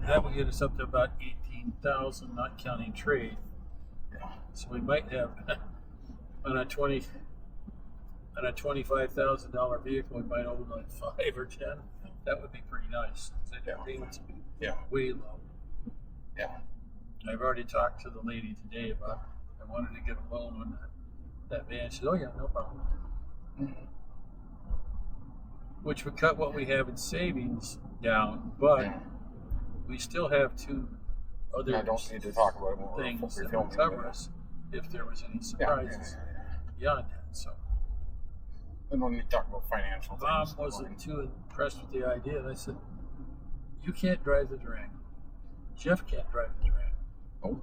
That would get us up to about 18,000, not counting trade. Yeah. So we might have on a $25,000 vehicle, we might own like 5 or 10. That would be pretty nice. Then your payments would be way low. Yeah. I've already talked to the lady today about I wanted to get a loan on that van. She said, "Oh yeah, no problem." Mm-hmm. Which would cut what we have in savings down, but we still have 2 other I don't need to talk about it more things that would cover us if there was any surprises beyond that. So I don't need to talk about financial Mom things. wasn't too impressed with the idea, and I said, "You can't drive the Durango. Jeff can't drive the Durango." Oh.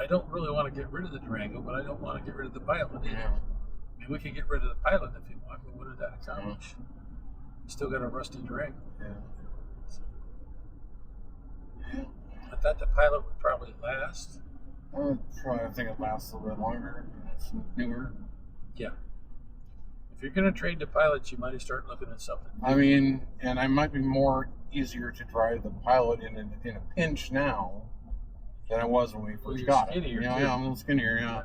I don't really want to get rid of the Durango, but I don't want to get rid of the Pilot either. Yeah. I mean, we could get rid of the Pilot if you want, but what did that accomplish? We still got a rusty Durango. Yeah. I thought the Pilot would probably last. I think it lasts a little bit longer. It's newer. Yeah. If you're going to trade the Pilot, you might start looking at something. I mean, and I might be more easier to drive the Pilot in a pinch now than I was when we first got it. Skinnier, Yeah, I'm a little skinnier, yeah.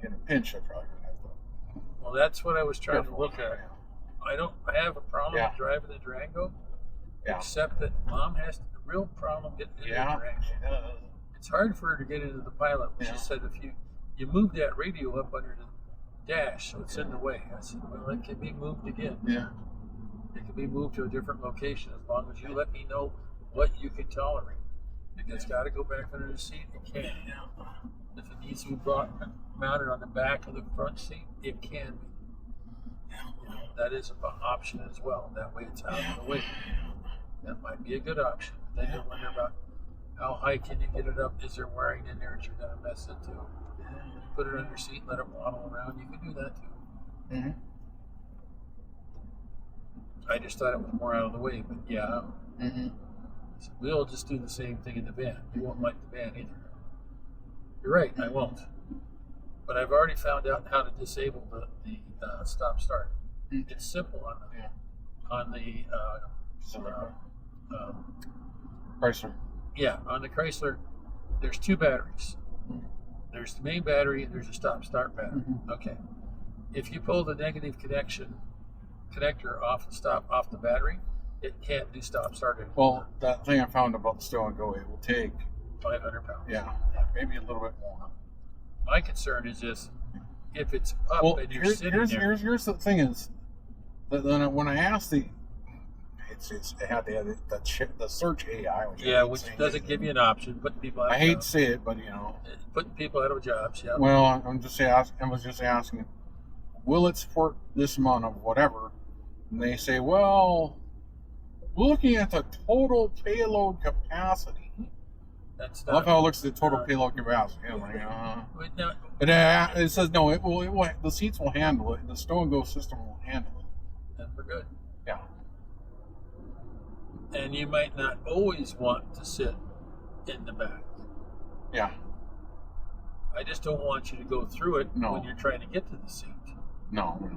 In a pinch, I probably would have to. Well, that's what I was trying to look at. I don't have a problem with driving the Durango, except that Mom has a real problem getting into the Durango. She does. It's hard for her to get into the Pilot. She said if you move that radio up under the dash, so it's in the way. I said, well, it can be moved again. Yeah. It can be moved to a different location as long as you let me know what you can tolerate. If it's got to go back under the seat, it can. If it needs to be mounted on the back of the front seat, it can be. That is an option as well. That way it's out of the way. That might be a good option. Then you wonder about how high can you get it up? Is there wiring in there that you're going to mess it to? Put it on your seat, let it waddle around. You can do that too. Mm-hmm. I just thought it was more out of the way, but so we'll just do the same thing in the van. You won't like the van either. You're right, I won't. But I've already found out how to disable the stop start. It's simple on the Chrysler. Yeah, on the Chrysler, there's 2 batteries. There's the main battery and there's a stop start battery. Okay. If you pull the negative connector off the battery, it can't do stop start anymore. Well, that thing I found about the Stow and Go, it will take 500 pounds. Yeah, maybe a little bit more. My concern is just if it's up and you're sitting there. Here's the thing is that when I asked it had the search AI, which doesn't give you an option. Putting people out I hate to say it, but putting people out of jobs. Yeah. Well, I was just asking, will it support this amount of whatever? And they say, well, looking at the total payload capacity. That's I love how it looks at the total payload capacity. I'm like, it says no. It will. The seats will handle it. The Stow and Go system will handle it. Then we're good. Yeah. And you might not always want to sit in the back. Yeah. I just don't want you to go through it when you're trying to get to the seat. No.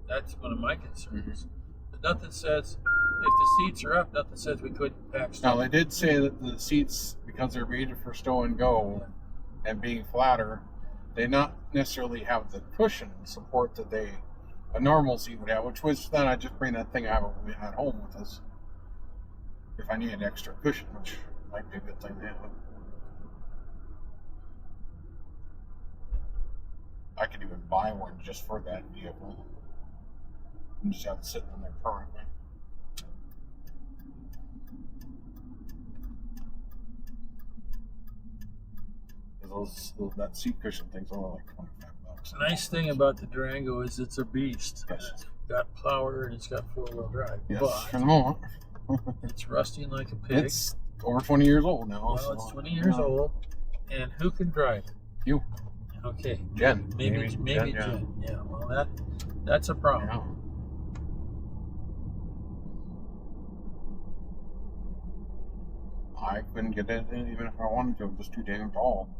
That's one of my concerns. But nothing says, if the seats are up, nothing says we couldn't pack stuff. Now, they did say that the seats, because they're rated for Stow and Go and being flatter, they not necessarily have the cushion support that a normal seat would have, which was then I just bring that thing I have at home with us if I need an extra cushion, which might be a good thing to have. I could even buy one just for that vehicle and just have it sitting in there permanently. That seat cushion thing's only like $25. The nice thing about the Durango is it's a beast. Yes. It's got power and it's got 4-wheel drive. Yes, but for the moment. It's rusting like a pig. It's over 20 years old now. Well, it's 20 years old. And who can drive it? You. Okay. Jen. Maybe Jen. Yeah. Well, that's a problem. Yeah. I couldn't get it even if I wanted to. I'm just too damn tall.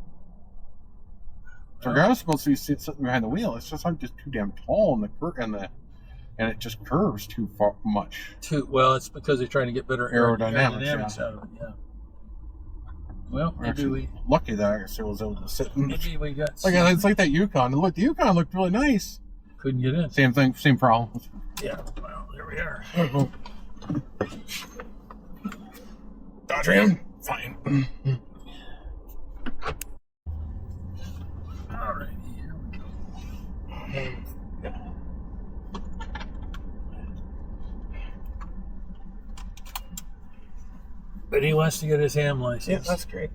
So regardless supposed to be sitting behind the wheel, it's just I'm just too damn tall, and the and it just curves too far much. Well, it's because they're trying to get better aerodynamics out of it. Yeah. Well, maybe lucky that I was able to sit in. Maybe we got. It's like that Yukon. Look, the Yukon looked really nice. Couldn't get in. Same thing, same problem. Yeah. Well, there we are. Dodge Ram, fine. All right, here we go. But he wants to get his ham license. Yeah, that's great.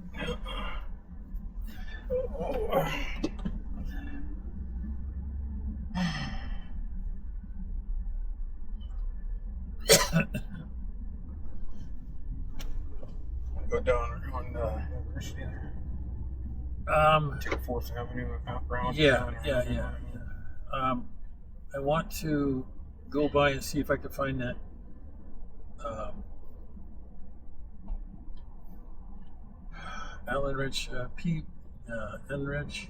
Go down on University there. Take 4th Avenue around. Yeah. I want to go by and see if I can find that. Enrich, Enrich,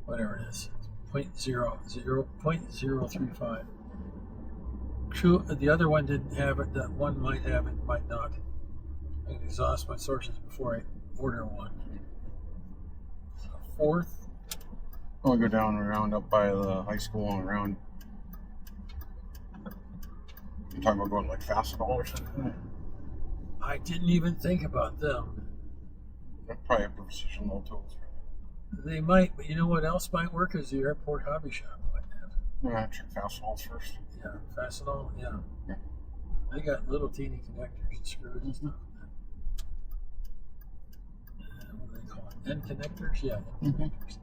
whatever it is, 0.035. True, the other one didn't have it. That one might have it, might not. I can exhaust my sources before I order one. 4th. I'll go down and around up by the high school and around. You're talking about going like Fastenal or something? I didn't even think about them. They probably have precision low tools. They might, but you know what else might work is the airport hobby shop might have. Yeah, check Fastenals first. Yeah, Fastenal, yeah. They got little teeny connectors and screws and stuff. What do they call it? End connectors? Yeah, end connectors.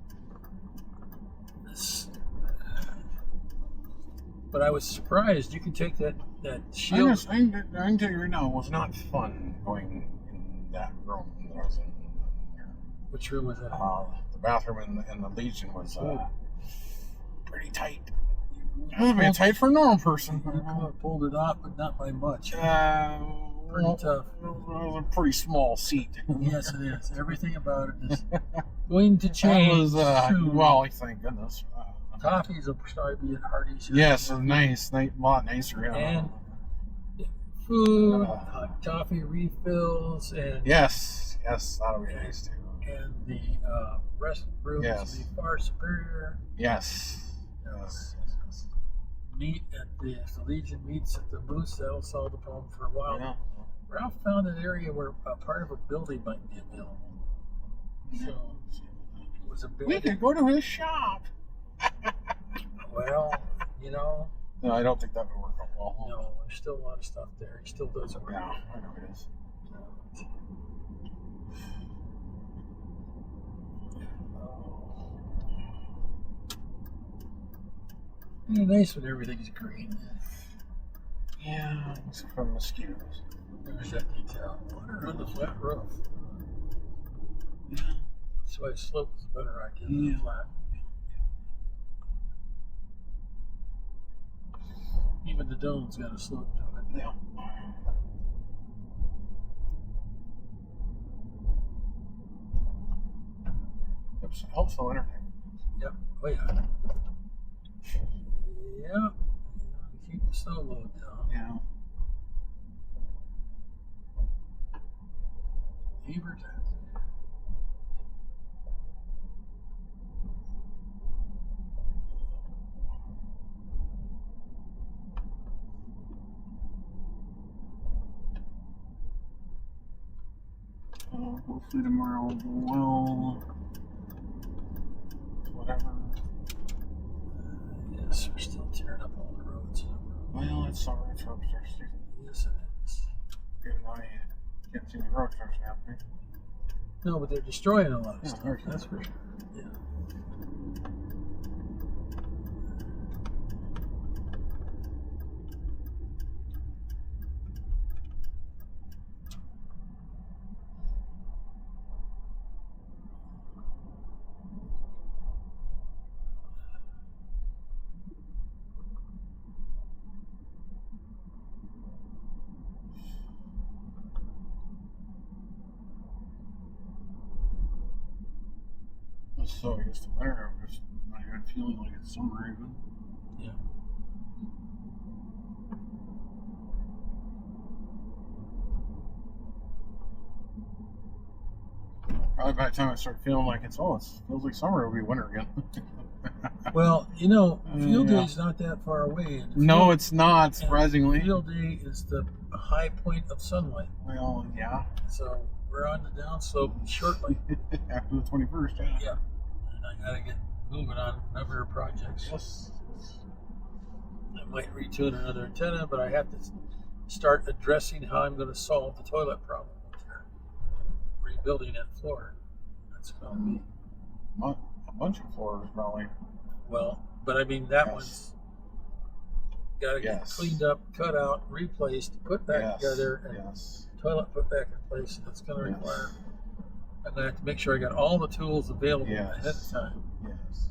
But I was surprised you can take that shield. I can tell you right now, it was not fun going in that room that I was in. Which room was that? The bathroom in the Legion was pretty tight. It would be tight for a normal person. I pulled it off, but not by much. Pretty tough. It was a pretty small seat. Yes, it is. Everything about it is going to change soon. Well, thank goodness. Coffees will probably be at Hardee's. Yes, nice, a lot nicer. Yeah. And food, hot coffee refills, and yes, that'll be nice too. And the restrooms will be far superior. Yes. Meet at the Legion meets at the booths. That'll solve the problem for a while. Yeah. Ralph found an area where a part of a building might be available. So it was a building. We could go to his shop. Well, No, I don't think that would work out well. No, there's still a lot of stuff there. He still does it. Yeah, I know it is. It's nice when everything's green. Yeah, except for mosquitoes. There's that detail. Water on the flat roof. Yeah. That's why slope is a better idea than flat. Even the dome's got a slope to it. Yeah. Oops, also entertaining. Yep. Oh yeah. Yeah. Keep the snow load down. Yeah. Hebert. Hopefully tomorrow will go well. Whatever. Yes, we're still tearing up all the roads. Well, it's summer. It's road start season. Yes, it is. Even though you can't see any road starts happening. No, but they're destroying a lot of stuff. Okay. That's for sure. Yeah. So I guess the winter, I'm just not even feeling like it's summer even. Yeah. by the time I start feeling like it feels like summer, it'll be winter again. Well, field Yeah. day is not that far away. And No, it's not, surprisingly. Field day is the high point of sunlight. Well, yeah. So we're on the downslope shortly. After the 21st, yeah. Yeah. And I got to get moving on a number of projects. Yes. I might retune another antenna, but I have to start addressing how I'm going to solve the toilet problem. Rebuilding that floor. That's going to be A bunch of floors, probably. well, but I mean that Yes. one's got to get Yes. cleaned up, cut out, replaced, put back Yes. together, and Yes. toilet put back in place. That's going to Yes. require. I'm going to have to make sure I got all the tools available Yes. ahead of time. Yes.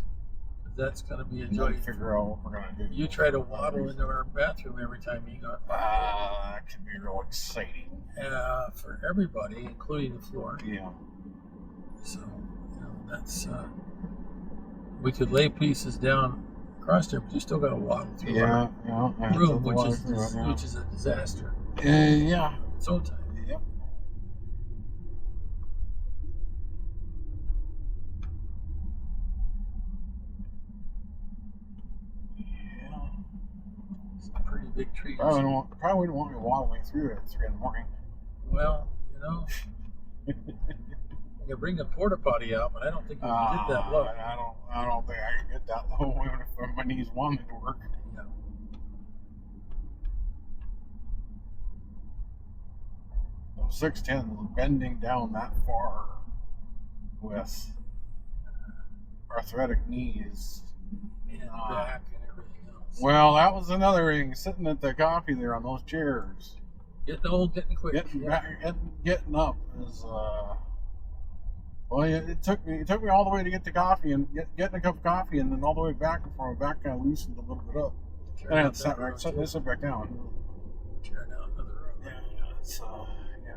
That's going to be a And joy. then figure out what we're going to do. You try to waddle into our bathroom every time you go. That could be real exciting. For everybody, including the floor. Yeah. So, that's we could lay pieces down across there, but you still got to waddle through Yeah. our Yeah. room, That's which the water, which is a disaster. yeah. Its own time. Yep. Yeah. It's a pretty big tree. Probably don't want me waddling through it at 3 in the morning. Well, I could bring the porta potty out, but I don't think we can get that low. I don't think I can get that low even if my knees wanted to work. Yeah. So 610 bending down that far with arthritic knees. And back and everything else. Well, that was another thing. Sitting at the coffee there on those chairs, Getting old, getting quick. getting up is well. It took me all the way to get the coffee and getting a cup of coffee, and then all the way back before my back kind of loosened a little bit up. Turn And I out had to that road, sit back down. Turn out another road. Yeah, it's yeah.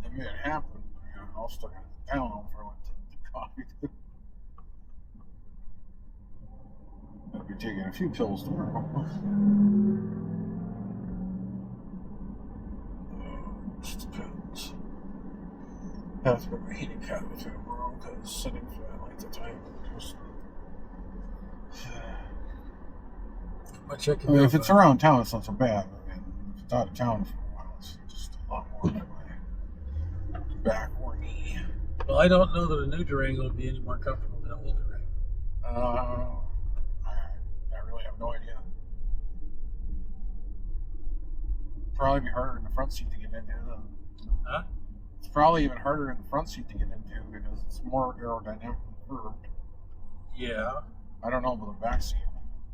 It made it happen. I was stuck in town for I went to the coffee. I'll be taking a few pills tomorrow. Just depends. That's what we're eating kind of food world because sitting for that length of time just. I mean, if it's around town, it's not so bad. But if it's out of town for a while, it's just a lot more to my back or knee. Well, I don't know that a new Durango would be any more comfortable than an old Durango. I really have no idea. Probably be harder in the front seat to get into than. Huh? It's probably even harder in the front seat to get into because it's more aerodynamic curved. Yeah. I don't know about the back seat.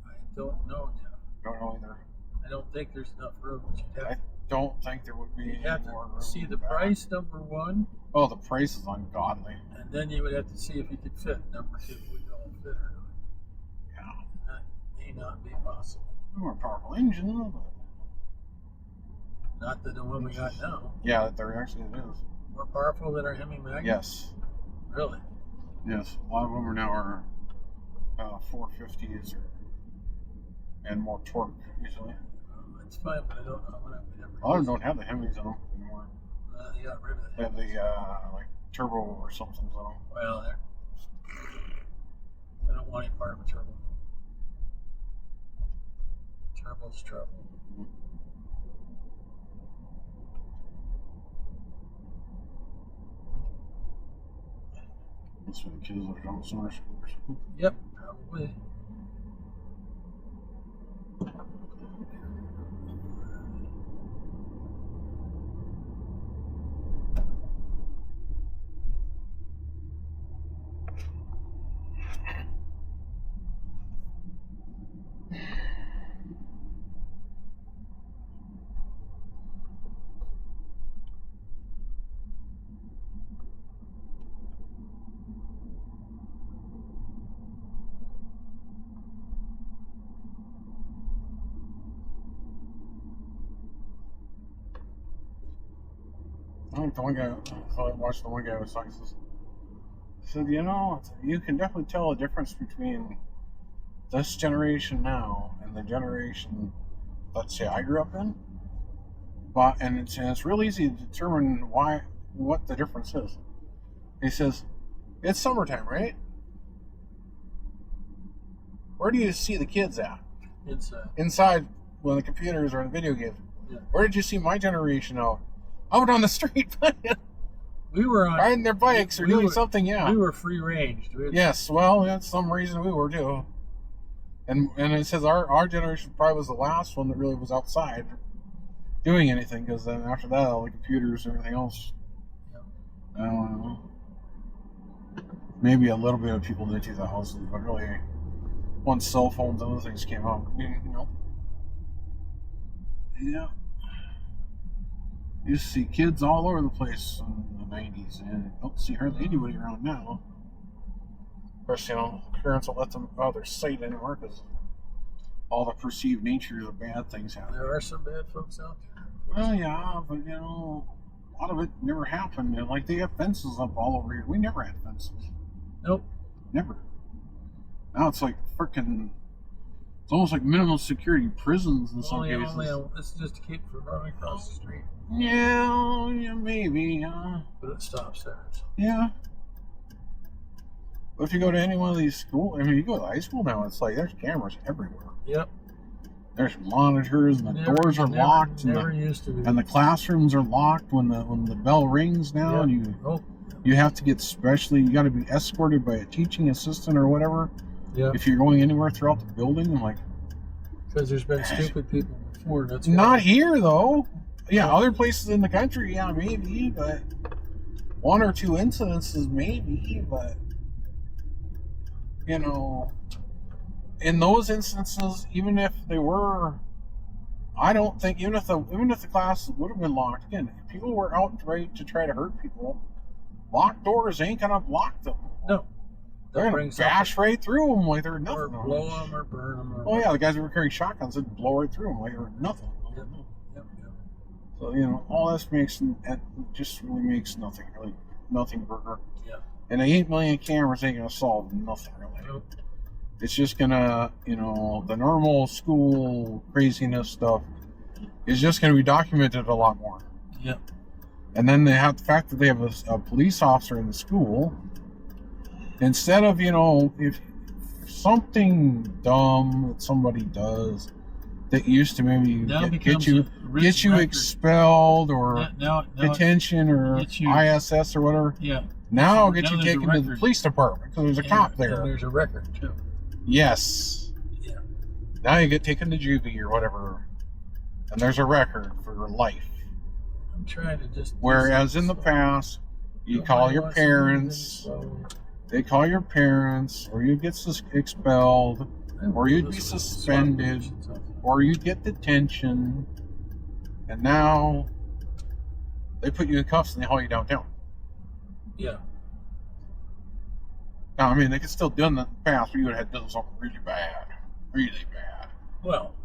I don't know, Jeff. Don't know either. I don't think there's enough room. I don't think there would be You'd any have more room. to see in the back. price, number one, Oh, the price is ungodly. and then you would have to see if you could fit, number two, would it all fit or not. Yeah. That may not be possible. More powerful engine, though, but Not the one we got now. yeah, there actually it is. More powerful than our Hemi Magnum? Yes. Really? Yes. A lot of them are now are 450s and more torque usually. That's fine, but I don't know what I would ever A lot of them don't have the Hemis on them anymore. They got rid of They that. have the like turbo or something on them. Well, I don't want any part of a turbo. Turbo's trouble. That's for the kids that are on summer scooters. Yep, probably. I think the one guy, I watched the one guy was talking, said, you can definitely tell a difference between this generation now and the generation, let's say, I grew up in. But and it's real easy to determine what the difference is. He says, it's summertime, right? Where do you see the kids at? Inside when the computers or the video games. Yeah. Where did you see my generation out? Out on the street playing. We were riding their bikes or doing something, yeah. We were free range. Yes, well, that's some reason we were too. And it says our generation probably was the last one that really was outside doing anything, because then after that, all the computers and everything else. Yeah. I don't know. Maybe a little bit of people did to the houses, but really, once cell phones and other things came out, Yeah. You see kids all over the place in the 90s, and don't see hardly anybody around now. Of course, parents don't let them out of their sight anymore because all the perceived natures of bad things happen. There are some bad folks out there. Well, yeah, but a lot of it never happened. Like they have fences up all over here. We never had fences. Nope. Never. Now it's like freaking. It's almost like minimum security prisons in some cases. This is just to keep from running across the street. Yeah, maybe. But it stops there. So. Yeah. But if you go to any one of these schools, you go to high school now, it's like there's cameras everywhere. Yep. There's monitors, and the doors are locked, and the classrooms are locked when the bell rings now, and you have to get you got to be escorted by a teaching assistant or whatever. Yeah. If you're going anywhere throughout the building, I'm like, because there's been stupid people before. That's not here though. Yeah, other places in the country, yeah, maybe, but one or two incidences, maybe, but in those instances, even if they were, I don't think even if the class would have been locked, again, if people were out to try to hurt people, locked doors ain't gonna block them. No. They're going to bash right through them like they're nothing. Or blow them or burn them. Oh, yeah, the guys who were carrying shotguns would blow right through them like they're nothing. Yep. So, all this just really makes nothing burger. Yeah. And the 8 million cameras ain't going to solve nothing, really. Nope. It's just going to, the normal school craziness stuff is just going to be documented a lot more. Yeah. And then they have the fact that they have a police officer in the school. Instead of, if something dumb that somebody does that used to maybe get you expelled or detention or ISS or whatever, now get you taken to the police department because there's a cop there. And there's a record too. Yes. Yeah. Now you get taken to juvie or whatever, and there's a record for your life. I'm trying to just. Whereas in the past, you call your parents. They call your parents, or you'd get expelled, or you'd be suspended, or you'd get detention, and now they put you in cuffs and they haul you downtown. Yeah. Now, they could still do that in the past, but you would have done something really bad. Really bad. Well,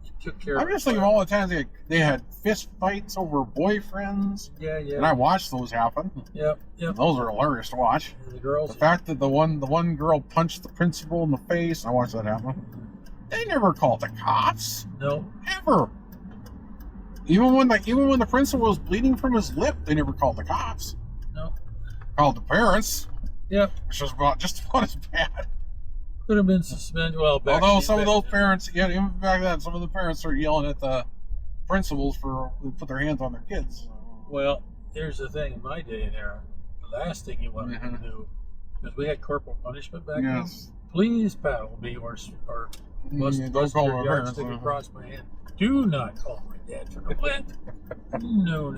you took care I'm just thinking of all the times they had fist fights over boyfriends. Yeah. And I watched those happen. Yep. Those are hilarious to watch. The fact that the one girl punched the principal in the face, I watched that happen. They never called the cops. No. Ever. Even when the principal was bleeding from his lip, they never called the cops. No. Called the parents. Yep. Which was just about as bad. Could have been suspended. Well, although some of those parents, even back then, some of the parents started yelling at the principals who put their hands on their kids. Well, here's the thing: in my day and era, the last thing you wanted to do, because we had corporal punishment back then. Please paddle me or bust your yardstick across my hand. Do not call my dad for neglect. No.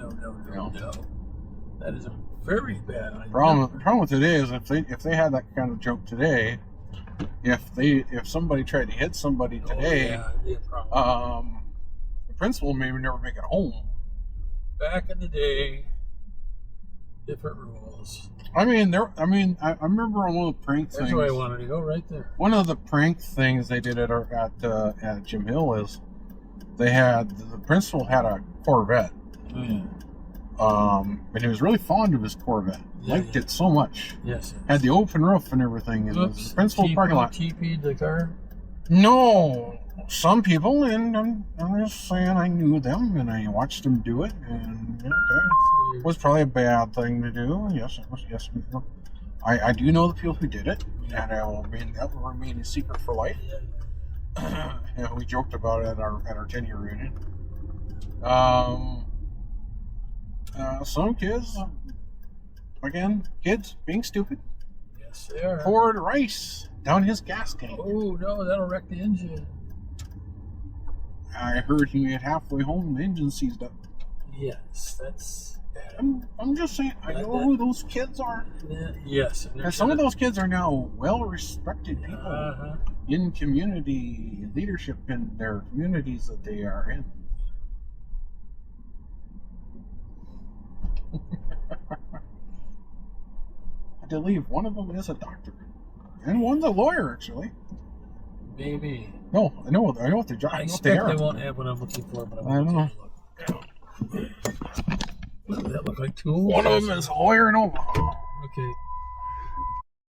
That is a very bad idea. Problem with today is if they had that kind of joke today, if somebody tried to hit somebody today, the principal may never make it home. Back in the day, different rules. I remember on one of the prank things. That's where I wanted to go, right there. One of the prank things they did at Jim Hill is the principal had a Corvette. And he was really fond of his Corvette. Liked it so much. Yes. Had the open roof and everything. And the principal parking lot. TP'd the car? No. some people, and I'm just saying I knew them and I watched them do it, and okay, it was probably a bad thing to do. Yes, it was. Yes, I do know the people who did it, and that will remain a secret for life. Yeah, we joked about it at our 10-year reunion. Some kids, again, kids being stupid. Yes, they are. Poured rice down his gas tank. Oh no, that'll wreck the engine. I heard he made halfway home and the engine seized up. Yes, that's bad. I'm just saying, I know who those kids are. Yes. And some of those kids are now well-respected people in community leadership in their communities that they are in. I believe one of them is a doctor. And one's a lawyer, actually. Maybe. No, I know what they're I expect they won't have what I'm looking for, but I don't know. What does that look like? Tools? One of them is a lawyer in Omaha. Okay.